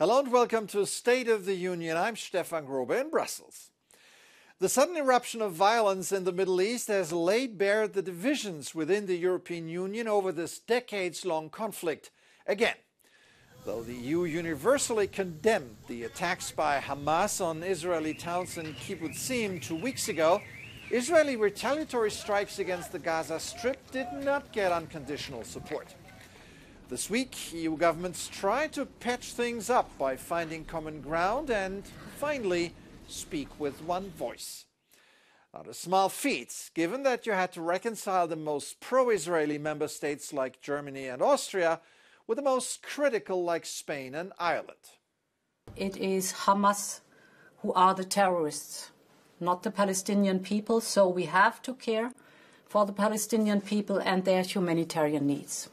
Hello and welcome to State of the Union. I'm Stefan Grobe in Brussels. The sudden eruption of violence in the Middle East has laid bare the divisions within the European Union over this decades-long conflict again. Though the EU universally condemned the attacks by Hamas on Israeli towns and kibbutzim 2 weeks ago, Israeli retaliatory strikes against the Gaza Strip did not get unconditional support. This week, EU governments tried to patch things up by finding common ground and, finally, speak with one voice. Not a small feat, given that you had to reconcile the most pro-Israeli member states like Germany and Austria with the most critical like Spain and Ireland. It is Hamas who are the terrorists, not the Palestinian people, so we have to care for the Palestinian people and their humanitarian needs.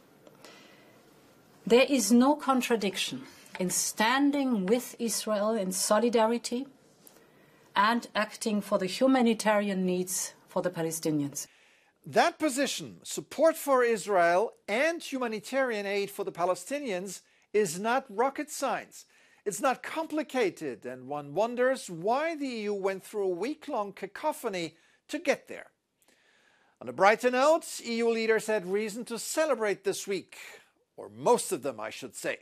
There is no contradiction in standing with Israel in solidarity and acting for the humanitarian needs for the Palestinians. That position, support for Israel and humanitarian aid for the Palestinians, is not rocket science. It's not complicated, and one wonders why the EU went through a week-long cacophony to get there. On a brighter note, EU leaders had reason to celebrate this week. Or most of them, I should say.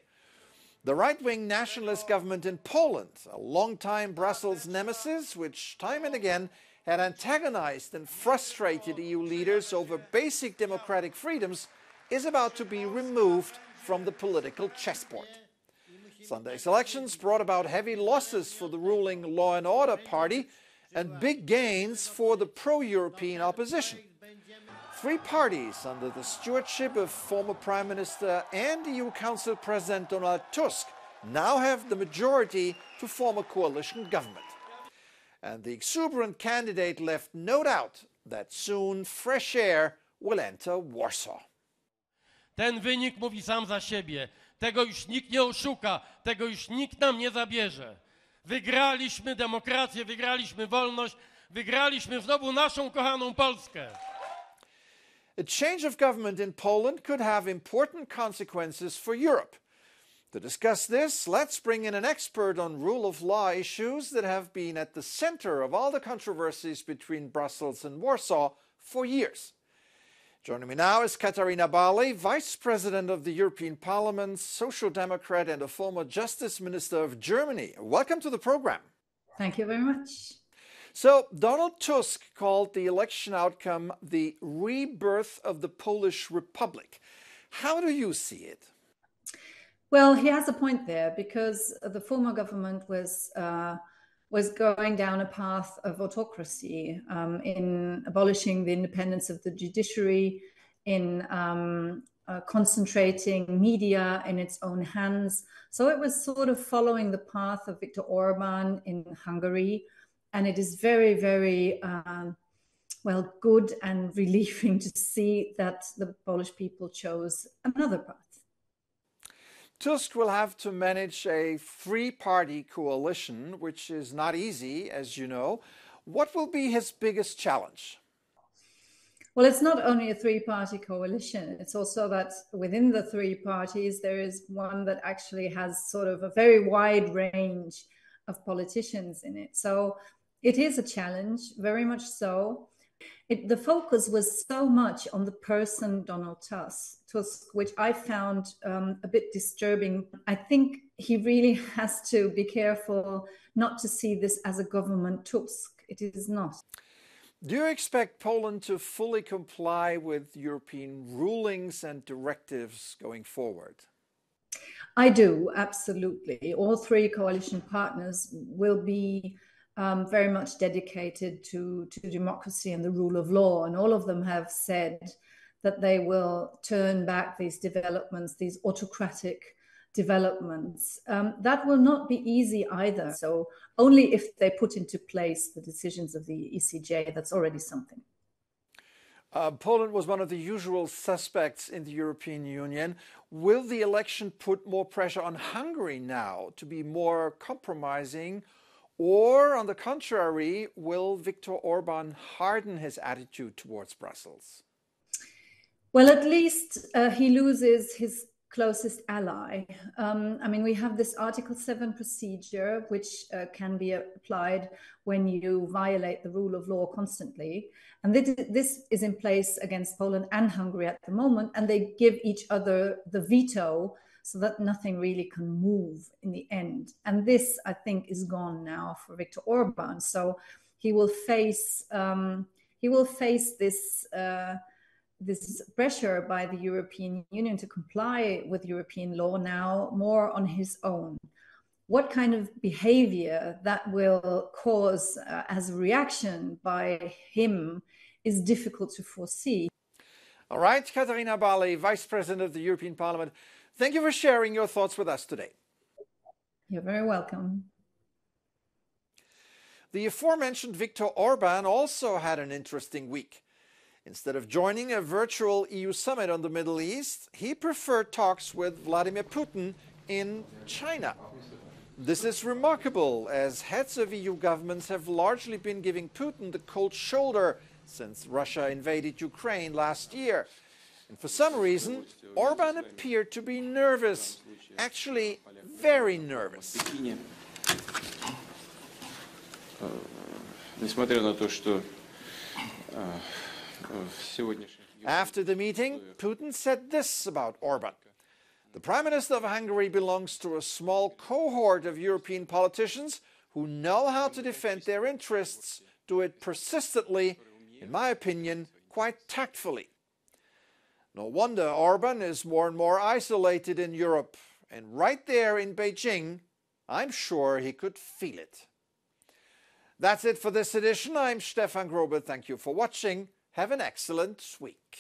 The right-wing nationalist government in Poland, a long-time Brussels nemesis, which time and again had antagonized and frustrated EU leaders over basic democratic freedoms, is about to be removed from the political chessboard. Sunday's elections brought about heavy losses for the ruling Law and Order party and big gains for the pro-European opposition. Three parties under the stewardship of former Prime Minister and EU Council President Donald Tusk now have the majority to form a coalition government. And the exuberant candidate left no doubt that soon fresh air will enter Warsaw. Ten wynik mówi sam za siebie. Tego już nikt nie oszuka, tego już nikt nam nie zabierze. Wygraliśmy demokrację, wygraliśmy wolność, wygraliśmy znowu naszą kochaną Polskę. A change of government in Poland could have important consequences for Europe. To discuss this, let's bring in an expert on rule of law issues that have been at the center of all the controversies between Brussels and Warsaw for years. Joining me now is Katarina Barley, Vice President of the European Parliament, Social Democrat and a former Justice Minister of Germany. Welcome to the program. Thank you very much. So, Donald Tusk called the election outcome the rebirth of the Polish Republic. How do you see it? Well, he has a point there because the former government was going down a path of autocracy in abolishing the independence of the judiciary, in concentrating media in its own hands. So it was sort of following the path of Viktor Orban in Hungary. And it is very, very, good and relieving to see that the Polish people chose another path. Tusk will have to manage a three-party coalition, which is not easy, as you know. What will be his biggest challenge? Well, it's not only a three-party coalition. It's also that within the three parties, there is one that actually has sort of a very wide range of politicians in it. So it is a challenge, very much so. The focus was so much on the person Donald Tusk, which I found a bit disturbing. I think he really has to be careful not to see this as a government Tusk. It is not. Do you expect Poland to fully comply with European rulings and directives going forward? I do, absolutely. All three coalition partners will be very much dedicated to democracy and the rule of law. And all of them have said that they will turn back these developments, these autocratic developments. That will not be easy either. So only if they put into place the decisions of the ECJ, that's already something. Poland was one of the usual suspects in the European Union. Will the election put more pressure on Hungary now to be more compromising? Or, on the contrary, will Viktor Orban harden his attitude towards Brussels? Well, at least he loses his closest ally. I mean, we have this Article 7 procedure, which can be applied when you violate the rule of law constantly. And this is in place against Poland and Hungary at the moment, and they give each other the veto so that nothing really can move in the end. And this, I think, is gone now for Viktor Orban. So he will face this this pressure by the European Union to comply with European law now more on his own. What kind of behavior that will cause as a reaction by him is difficult to foresee. All right, Katarina Barley, Vice President of the European Parliament, thank you for sharing your thoughts with us today. You're very welcome. The aforementioned Viktor Orban also had an interesting week. Instead of joining a virtual EU summit on the Middle East, he preferred talks with Vladimir Putin in China. This is remarkable, as heads of EU governments have largely been giving Putin the cold shoulder since Russia invaded Ukraine last year. And for some reason, Orban appeared to be nervous, actually very nervous. Несмотря на то, что After the meeting, Putin said this about Orban. The Prime Minister of Hungary belongs to a small cohort of European politicians who know how to defend their interests, do it persistently, in my opinion, quite tactfully. No wonder Orban is more and more isolated in Europe, and right there in Beijing, I'm sure he could feel it. That's it for this edition. I'm Stefan Grobe. Thank you for watching. Have an excellent week.